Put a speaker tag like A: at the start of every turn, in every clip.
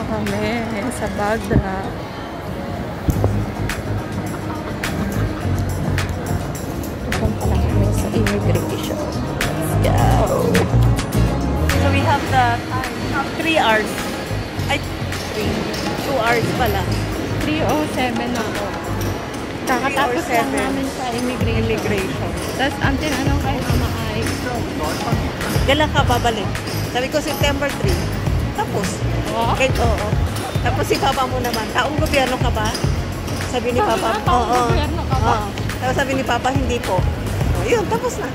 A: na kami sa Baghdad. Pupunta na kami sa immigration. Let's go!
B: So we have the 3 hours. Ay, 2 hours pala.
A: 3:07 na ako. Kakatapos lang namin sa immigration. Tapos ang tinanong kay mama ay,
B: Kailan ka babalik? Sabi ko September 3. Tapos.
A: oh,
B: Kahit oo. Tapos si papa mo naman, taong gobyerno ka ba? Sabi ni papa.
A: gobyerno ka ba?
B: Oo. Tapos sabi ni papa, hindi po. O, yun, tapos na.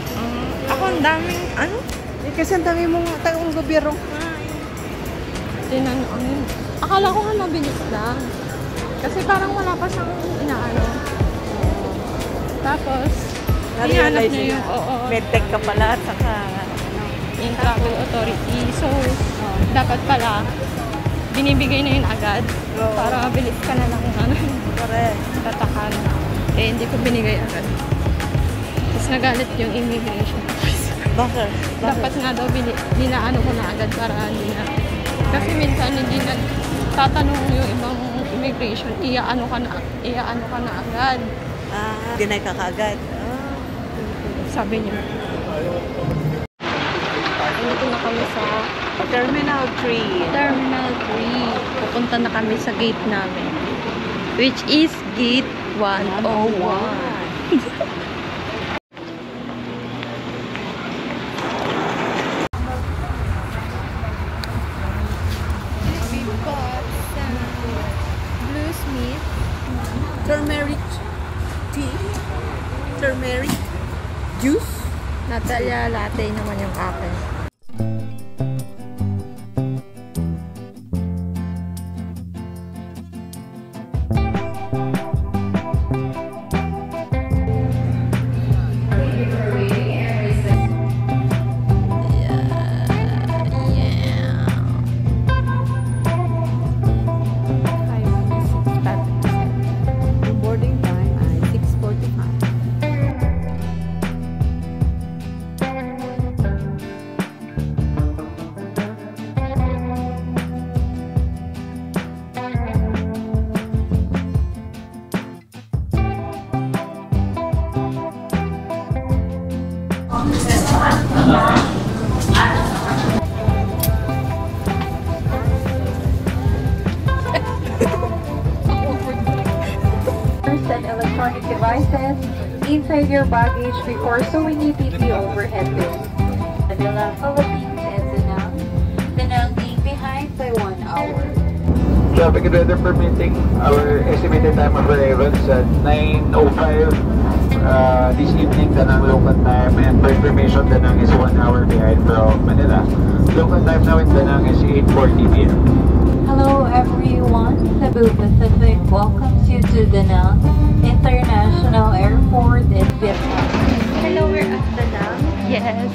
A: Ako ang daming, ano?
B: Kasi ang dami mong taong gobyerno.
A: Tinanong. Akala ko nga mabilis lang. Kasi parang wala pa siyang inaano. Tapos,
B: Na-realize
A: niya
B: niya.
A: yung,
B: Medtech ka pala at saka
A: yung travel authority. So, dapat pala, binibigay na yun agad. Para mabilis ka na lang ano,
B: correct.
A: tatakan. Eh, hindi ko binigay agad. Tapos nagalit yung immigration.
B: Bakit?
A: Dapat nga daw dinaano ko na agad para hindi na. Kasi minsan hindi na tatanong yung ibang immigration, iaano ka na agad.
B: Deny ka kaagad.
A: Sabi niya. Dito na kami sa
B: Terminal 3.
A: Terminal 3. Pupunta na kami sa gate namin. Which is gate 101.
B: Turmeric tea. Turmeric juice.
A: Natalia latte naman yung akin.
C: Electronic devices inside your baggage before sewing it in the overhead bin. Manila, Philippines, and Danang being behind by 1 hour.
D: Traffic and weather permitting, our estimated time of arrival is at 9:05 this evening, Danang local time, and for information, Danang is 1 hour behind from Manila. Local time now in Danang is 8:40 p.m.
C: Hello everyone, Cebu Pacific welcomes you to Danang International Airport in Vietnam.
A: Hello, we're at Danang. Yes.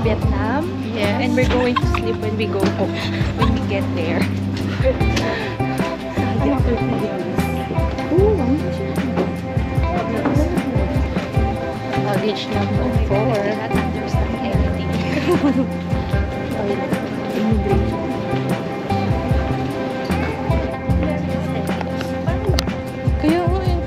A: Vietnam. Yes. And we're going to sleep when we go home. When we get there. Luggage number 4. I cannot understand anything. Immigration. Kaya nga yun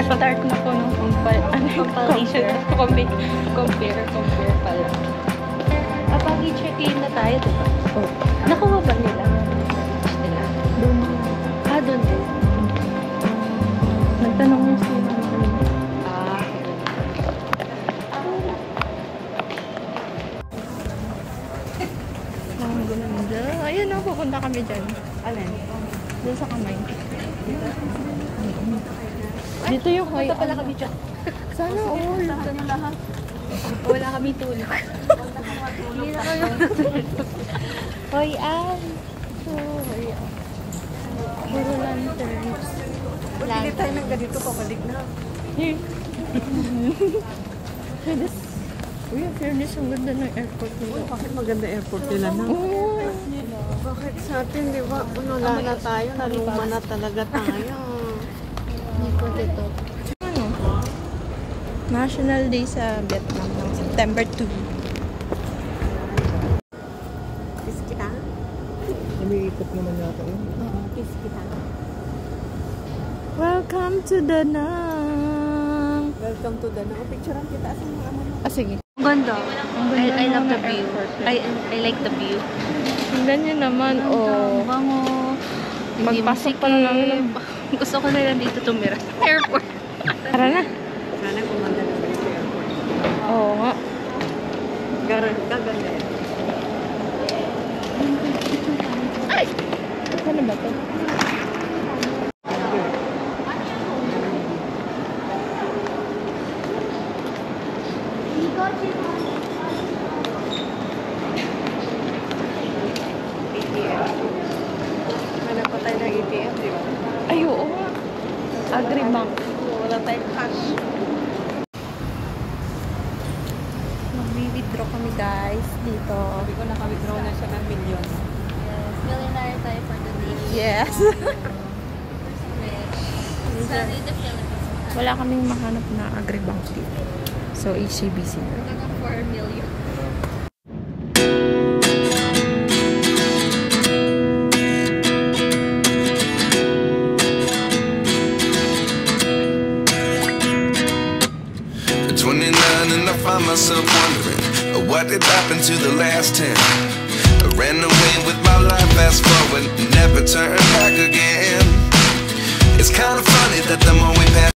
A: start na po ng compare pala. Pag-check-in na tayo, diba? Oh. Nakuha ba nila? Doon. Doon din. Nagtanong mo sila naman. Ang ganda. Ayun na, pupunta kami dyan.
B: Alin?
A: Doon sa kamay. Dito yung hoy.
B: Punta pala kami dyan.
A: Sana all.
B: Sana lahat.
A: Wala kami tulog. Hindi na kami tulog. Hoy, Hoy, puro lanterns.
B: Pagkili tayo ng ganito, pabalik na.
A: Uy, ang fairness, ang ganda ng airport nila.
B: Bakit maganda airport nila na?
A: Uy,
B: Bakit sa natin, di ba? Wala na tayo, naluma na talaga tayo.
A: Ano? National Day sa Vietnam ng September 2.
B: Kiss kita?
E: Umiikot naman yata yun.
B: Oo, kiss kita.
A: Welcome to Danang.
B: Welcome to the picturean kita sa mga ano.
A: Sige.
F: Ganda. I love the
A: ng
F: view.
A: airport.
F: I like the view.
A: Tingnan nyo naman, oh.
F: Bango. Hindi
A: Magpasok pa lang
F: masikip. Gusto ko na lang dito tumira sa airport.
A: Tara na.
B: Sana kumanda na sa airport.
A: Oo nga.
B: Gaganda yan.
A: Ay! Ano ba to?
B: ATM. Hanap pa tayo ng ATM, di ba?
A: Ay, oo nga. Agribank.
B: Wala tayong cash.
A: Mag-withdraw kami guys dito.
B: Sabi ko naka-withdraw na siya ng milyon.
F: Yes, millionaire tayo for the day.
A: Yes.
F: Sorry, the Philippines.
A: Wala kaming mahanap na agribank dito. So, HCBC na.
F: Hanggang 4 million.
G: At 29 and I find myself wondering what did happen to the last 10. I ran away with my life, fast forward, never turn back again. It's kind of funny that the more we pass